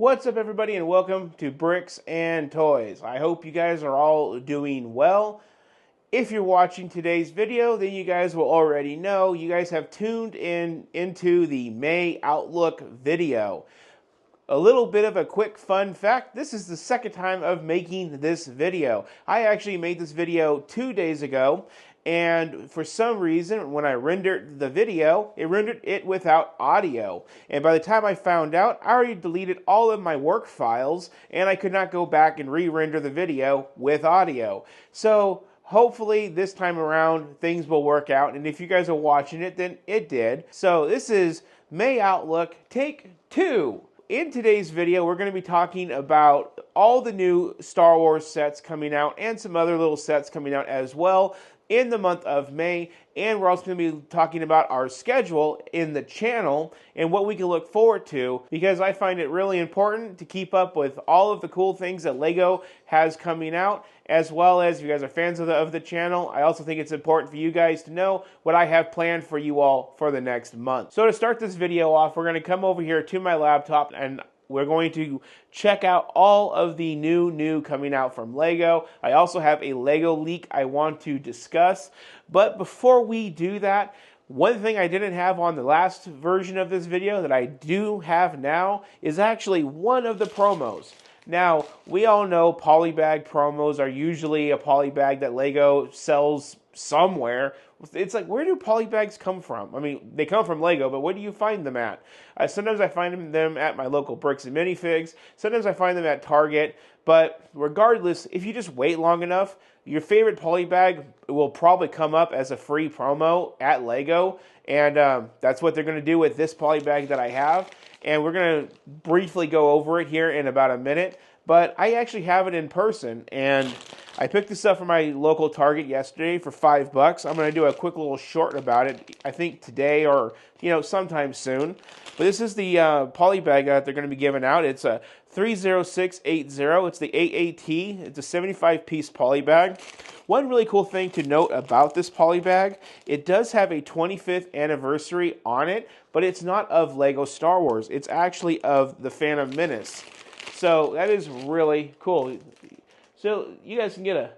What's up, everybody, and welcome to Bricks and Toys. I hope you guys are all doing well. If you're watching today's video, then you guys will already know you guys have tuned into the May Outlook video. A little bit of a quick fun fact, this is the second time of making this video. I actually made this video 2 days ago, and for some reason, when I rendered the video, it rendered it without audio. And by the time I found out, I already deleted all of my work files, and I could not go back and re-render the video with audio. So hopefully this time around, things will work out, and if you guys are watching it, then it did. So this is May Outlook Take 2. In today's video, we're going to be talking about all the new Star Wars sets coming out and some other little sets coming out as well in the month of May. And we're also going to be talking about our schedule in the channel and what we can look forward to, because I find it really important to keep up with all of the cool things that LEGO has coming out, as well as if you guys are fans of the channel, I also think it's important for you guys to know what I have planned for you all for the next month. So to start this video off, we're going to come over here to my laptop and we're going to check out all of the new coming out from LEGO. I also have a LEGO leak I want to discuss. But before we do that, one thing I didn't have on the last version of this video that I do have now is actually one of the promos. Now, we all know polybag promos are usually a polybag that LEGO sells somewhere. It's like, where do polybags come from? I mean, they come from LEGO, but where do you find them at? Sometimes I find them at my local Bricks and Minifigs. Sometimes I find them at Target. But regardless, if you just wait long enough, your favorite polybag will probably come up as a free promo at LEGO. And that's what they're going to do with this polybag that I have. And we're going to briefly go over it here in about a minute. But I actually have it in person, and I picked this up from my local Target yesterday for $5. I'm going to do a quick little short about it, I think today or, sometime soon. But this is the polybag that they're going to be giving out. It's a 30680. It's the AAT. It's a 75-piece polybag. One really cool thing to note about this polybag, it does have a 25th anniversary on it, but it's not of LEGO Star Wars. It's actually of the Phantom Menace. So that is really cool. So you guys can get a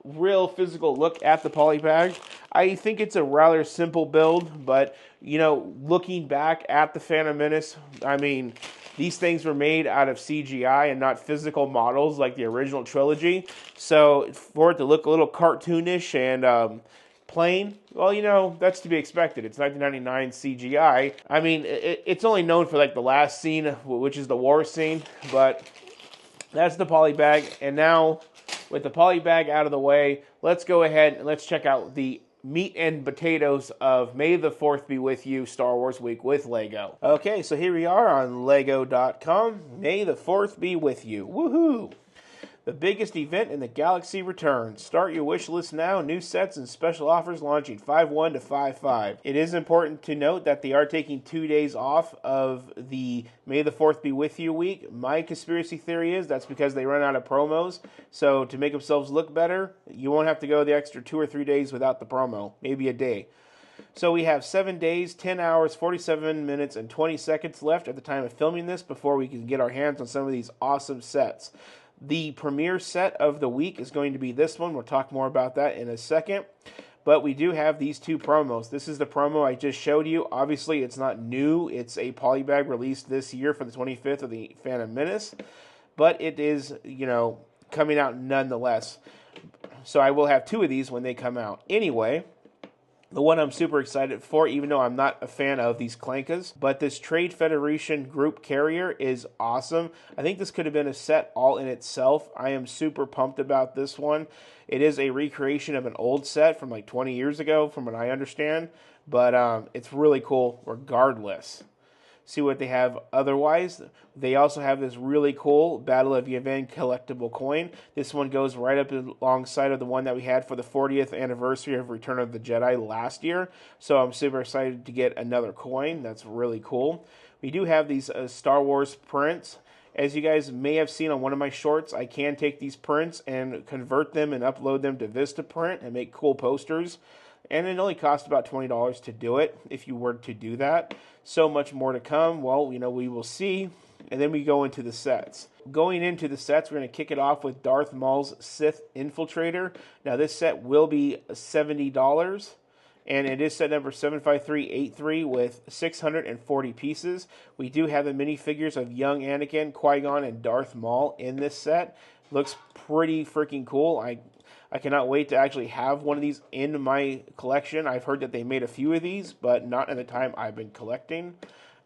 real physical look at the polybag. I think it's a rather simple build, but looking back at the Phantom Menace, I mean, these things were made out of CGI and not physical models like the original trilogy. So for it to look a little cartoonish and plain, well, that's to be expected. It's 1999 CGI. I mean, it's only known for like the last scene, which is the war scene, but that's the polybag. And now, with the polybag out of the way, let's go ahead and let's check out the meat and potatoes of May the 4th Be With You Star Wars Week with LEGO. Okay, so here we are on Lego.com. May the 4th be with you. Woohoo! The biggest event in the galaxy returns. Start your wish list now. New sets and special offers launching 5/1 to 5/5. It is important to note that they are taking 2 days off of the May the 4th Be With You week. My conspiracy theory is that's because they run out of promos. So to make themselves look better, you won't have to go the extra 2 or 3 days without the promo. Maybe a day. So we have 7 days, 10 hours, 47 minutes, and 20 seconds left at the time of filming this before we can get our hands on some of these awesome sets. The premiere set of the week is going to be this one. We'll talk more about that in a second. But we do have these two promos. This is the promo I just showed you. Obviously, it's not new. It's a polybag released this year for the 25th of the Phantom Menace. But it is, coming out nonetheless. So I will have 2 of these when they come out. Anyway, the one I'm super excited for, even though I'm not a fan of these Clankas, but this Trade Federation group carrier is awesome. I think this could have been a set all in itself. I am super pumped about this one. It is a recreation of an old set from like 20 years ago, from what I understand, but it's really cool regardless. See what they have otherwise. They also have this really cool Battle of Yavin collectible coin. This one goes right up alongside of the one that we had for the 40th anniversary of Return of the Jedi last year. So I'm super excited to get another coin. That's really cool. We do have these Star Wars prints. As you guys may have seen on one of my shorts, I can take these prints and convert them and upload them to Vistaprint and make cool posters. And it only costs about $20 to do it if you were to do that. So much more to come. Well, we will see. and then we go into the sets. Going into the sets, we're going to kick it off with Darth Maul's Sith Infiltrator. Now this set will be $70, and it is set number 75383 with 640 pieces. We do have the minifigures of young Anakin, Qui-Gon, and Darth Maul in this set. Looks pretty freaking cool. I cannot wait to actually have one of these in my collection. I've heard that they made a few of these, but not at the time I've been collecting.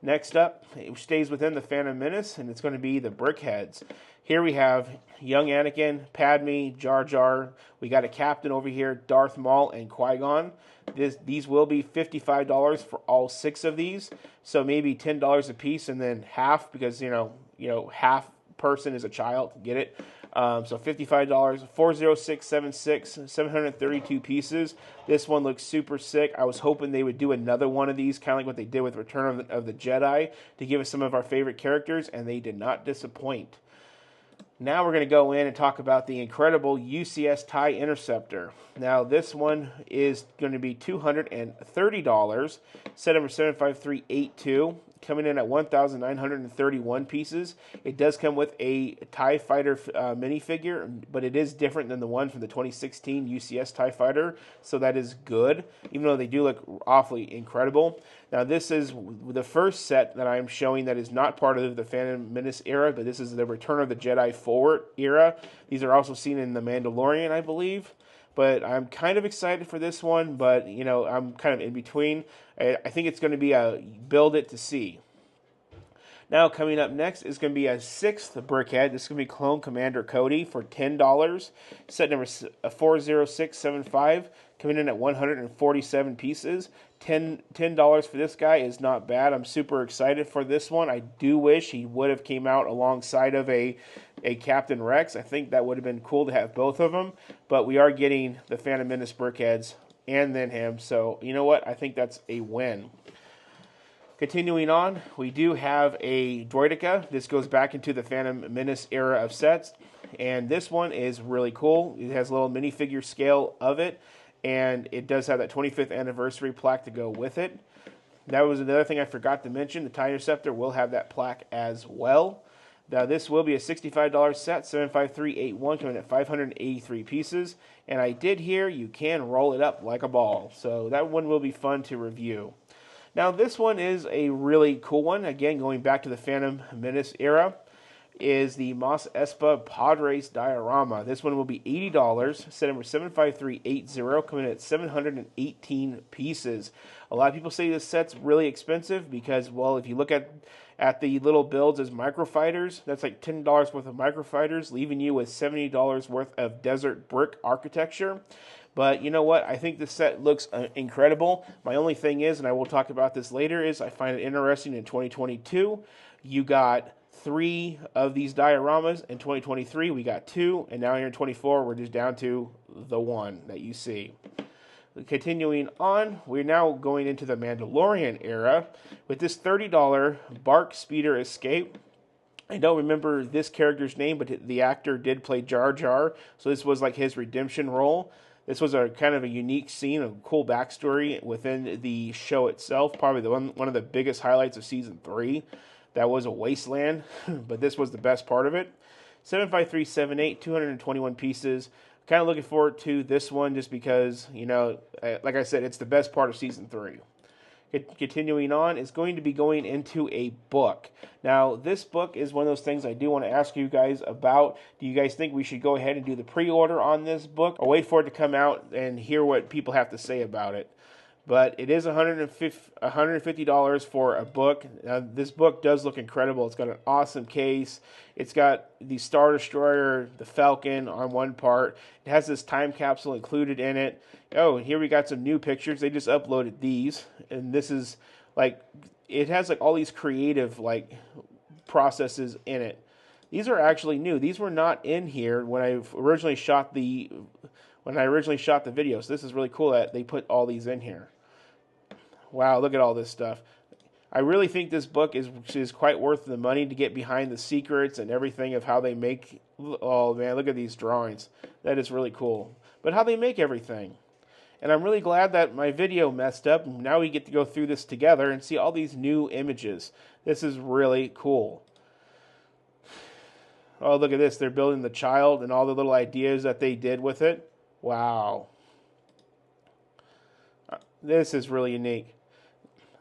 Next up, it stays within the Phantom Menace, and it's going to be the Brickheads. Here we have young Anakin, Padme, Jar Jar. We got a captain over here, Darth Maul, and Qui-Gon. These will be $55 for all 6 of these, so maybe $10 a piece, and then half, because you know half person is a child. Get it? So $55, 40676, 732 pieces. This one looks super sick. I was hoping they would do another one of these, kind of like what they did with Return of the Jedi, to give us some of our favorite characters, and they did not disappoint. Now we're going to go in and talk about the incredible UCS TIE Interceptor. Now this one is going to be $230, set number 75382. Coming in at 1,931 pieces. It does come with a TIE Fighter minifigure, but it is different than the one from the 2016 UCS TIE Fighter, so that is good, even though they do look awfully incredible. Now, this is the first set that I'm showing that is not part of the Phantom Menace era, but this is the Return of the Jedi Forward era. These are also seen in The Mandalorian, I believe. But I'm kind of excited for this one, but, you know, I'm kind of in between. I think it's going to be a build it to see. Now, coming up next is going to be a 6th Brickhead. This is going to be Clone Commander Cody for $10. Set number 40675, coming in at 147 pieces. $10 for this guy is not bad. I'm super excited for this one. I do wish he would have came out alongside of a Captain Rex. I think that would have been cool to have both of them. But we are getting the Phantom Menace Brickheads and then him. So, you know what? I think that's a win. Continuing on, we do have a Droideka. This goes back into the Phantom Menace era of sets. And this one is really cool. It has a little minifigure scale of it. And it does have that 25th anniversary plaque to go with it. That was another thing I forgot to mention. The TIE Interceptor will have that plaque as well. Now, this will be a $65 set, 75381, coming at 583 pieces. And I did hear you can roll it up like a ball. So that one will be fun to review. Now, this one is a really cool one. Again, going back to the Phantom Menace era, is the Mos Espa Pod Race Diorama. This one will be $80, set number 75380, coming in at 718 pieces. A lot of people say this set's really expensive because, well, if you look at the little builds as microfighters, that's like $10 worth of microfighters, leaving you with $70 worth of desert brick architecture. But you know what? I think this set looks incredible. My only thing is, and I will talk about this later, is I find it interesting in 2022, you got 3 of these dioramas. In 2023, we got 2. And now here in 24, we're just down to the 1 that you see. Continuing on, we're now going into the Mandalorian era with this $30 Bark Speeder Escape. I don't remember this character's name, but the actor did play Jar Jar, so this was like his redemption role. This was a kind of a unique scene, a cool backstory within the show itself. Probably one of the biggest highlights of Season 3. That was a wasteland, but this was the best part of it. 75378, 221 pieces. Kind of looking forward to this one just because, you know, like I said, it's the best part of Season 3. Continuing on, is going to be going into a book. Now, this book is one of those things I do want to ask you guys about. Do you guys think we should go ahead and do the pre-order on this book or wait for it to come out and hear what people have to say about it? But it is $150 for a book. Now, this book does look incredible. It's got an awesome case. It's got the Star Destroyer, the Falcon on one part. It has this time capsule included in it. Oh, and here we got some new pictures. They just uploaded these. And this is like, it has like all these creative like processes in it. These are actually new. These were not in here when I originally shot the video. So this is really cool that they put all these in here. Wow, look at all this stuff. I really think this book is quite worth the money to get behind the secrets and everything of how they make. Oh man, look at these drawings. That is really cool. But how they make everything. And I'm really glad that my video messed up. Now we get to go through this together and see all these new images. This is really cool. Oh, look at this. They're building the child and all the little ideas that they did with it. Wow. This is really unique.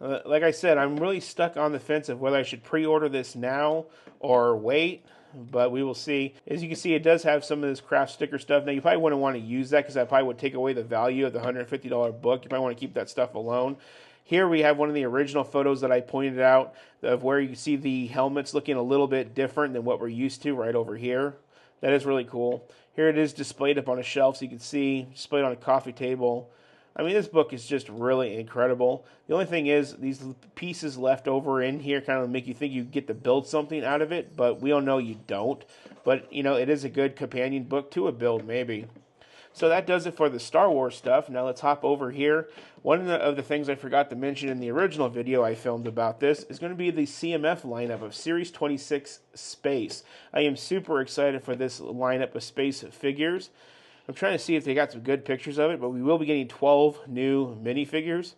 Like I said, I'm really stuck on the fence of whether I should pre-order this now or wait, but we will see. As you can see, it does have some of this craft sticker stuff. Now, you probably wouldn't want to use that because that probably would take away the value of the $150 book. You might want to keep that stuff alone. Here we have one of the original photos that I pointed out of where you can see the helmets looking a little bit different than what we're used to right over here. That is really cool. Here it is displayed up on a shelf so you can see, displayed on a coffee table. I mean, this book is just really incredible. The only thing is, these pieces left over in here kind of make you think you get to build something out of it, but we all know you don't. But, you know, it is a good companion book to a build, maybe. So that does it for the Star Wars stuff. Now let's hop over here. One of the things I forgot to mention in the original video I filmed about this is going to be the CMF lineup of Series 26 Space. I am super excited for this lineup of Space figures. I'm trying to see if they got some good pictures of it, but we will be getting 12 new minifigures.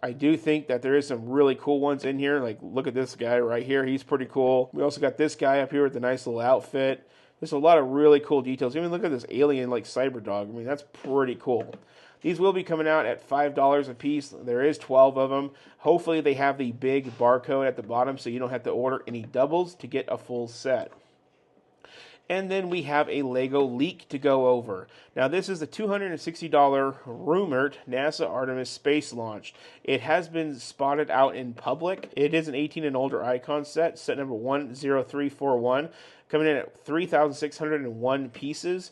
I do think that there is some really cool ones in here. Like, look at this guy right here. He's pretty cool. We also got this guy up here with the nice little outfit. There's a lot of really cool details. Even look at this alien like Cyberdog. I mean, that's pretty cool. These will be coming out at $5 a piece. There is 12 of them. Hopefully they have the big barcode at the bottom so you don't have to order any doubles to get a full set. And then we have a Lego leak to go over. Now this is the $260 rumored NASA Artemis space launch. It has been spotted out in public. It is an 18 and older icon set number 10341, coming in at 3,601 pieces.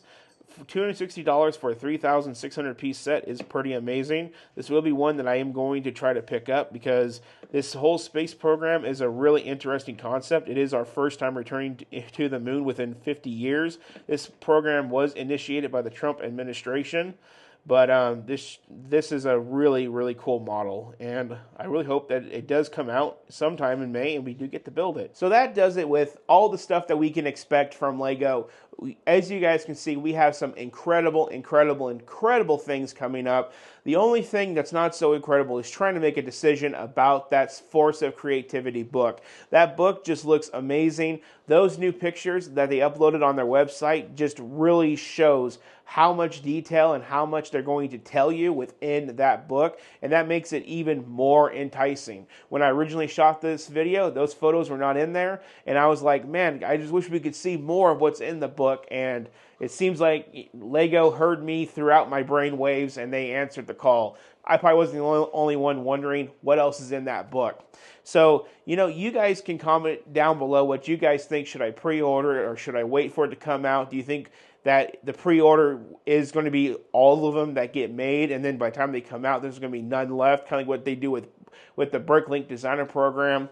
$260 for a 3,600 piece set is pretty amazing. This will be one that I am going to try to pick up because this whole space program is a really interesting concept. It is our first time returning to the moon within 50 years. This program was initiated by the Trump administration, but this is a really, really cool model, and I really hope that it does come out sometime in May and we do get to build it. So that does it with all the stuff that we can expect from Lego. As you guys can see, we have some incredible things coming up. The only thing that's not so incredible is trying to make a decision about that Force of Creativity book. That book just looks amazing. Those new pictures that they uploaded on their website just really shows how much detail and how much they're going to tell you within that book, and that makes it even more enticing. When I originally shot this video, those photos were not in there, and I was like, man, I just wish we could see more of what's in the book, and it seems like Lego heard me throughout my brain waves and they answered the call. I probably wasn't the only one wondering what else is in that book. So, you know, you guys can comment down below what you guys think. Should I pre-order it or should I wait for it to come out? Do you think that the pre-order is going to be all of them that get made, and then by the time they come out, there's going to be none left, kind of like what they do with the BrickLink Designer Program?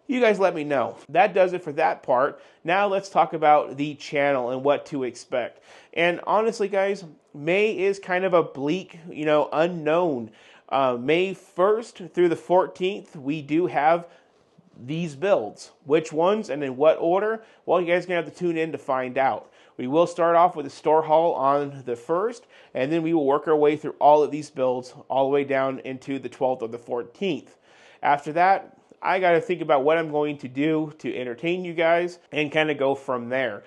You guys let me know. That does it for that part. Now let's talk about the channel and what to expect. And honestly, guys, May is kind of a bleak, unknown. May 1st through the 14th, we do have these builds. Which ones and in what order? Well, you guys are going to have to tune in to find out. We will start off with a store haul on the 1st, and then we will work our way through all of these builds all the way down into the 12th or the 14th. After that, I got to think about what I'm going to do to entertain you guys and kind of go from there.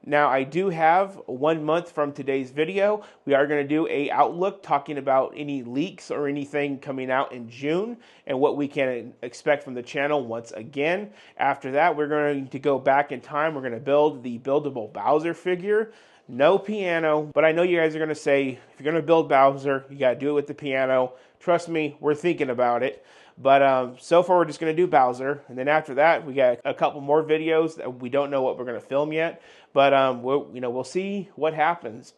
Now, I do have 1 month from today's video. We are going to do a outlook talking about any leaks or anything coming out in June and what we can expect from the channel once again. After that, we're going to go back in time. We're going to build the buildable Bowser figure. No piano, but I know you guys are going to say, if you're going to build Bowser, you got to do it with the piano. Trust me, we're thinking about it. But so far, we're just going to do Bowser. And then after that, we got a couple more videos that we don't know what we're going to film yet. But we'll see what happens.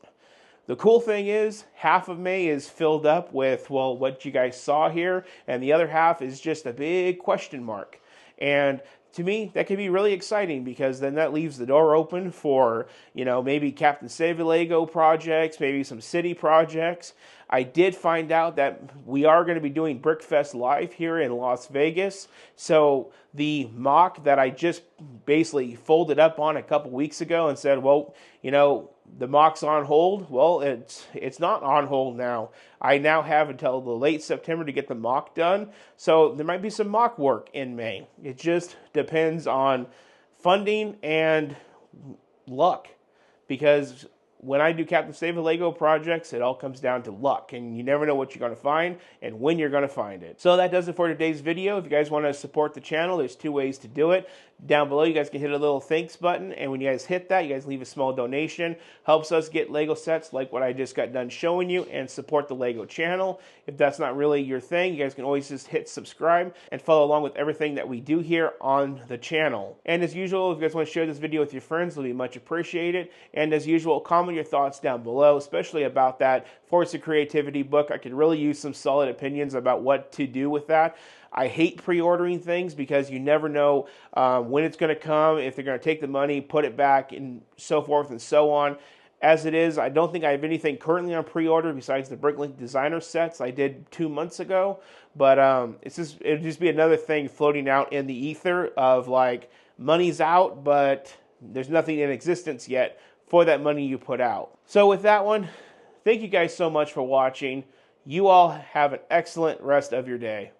The cool thing is, half of May is filled up with, well, what you guys saw here. And the other half is just a big question mark. And to me, that could be really exciting because then that leaves the door open for, maybe Captain Save a Lego projects, maybe some city projects. I did find out that we are going to be doing BrickFest Live here in Las Vegas. So the mock that I just basically folded up on a couple weeks ago and said, well, the mock's on hold. Well, it's not on hold now. I now have until the late September to get the mock done. So there might be some mock work in May. It just depends on funding and luck, because when I do Captain Save a Lego projects, it all comes down to luck, and you never know what you're going to find and when you're going to find it. So that does it for today's video. If you guys want to support the channel, there's 2 ways to do it. Down below, you guys can hit a little thanks button, and when you guys hit that, you guys leave a small donation. Helps us get Lego sets like what I just got done showing you and support the Lego channel. If that's not really your thing, you guys can always just hit subscribe and follow along with everything that we do here on the channel. And as usual, if you guys want to share this video with your friends, it'll be much appreciated. And as usual, comment your thoughts down below, especially about that Force of Creativity book. I could really use some solid opinions about what to do with that. I hate pre-ordering things because you never know when it's going to come, if they're going to take the money, put it back, and so forth and so on. As it is, I don't think I have anything currently on pre-order besides the Bricklink designer sets I did 2 months ago. But it'll just be another thing floating out in the ether of like, money's out, but there's nothing in existence yet for that money you put out. So with that one, thank you guys so much for watching. You all have an excellent rest of your day.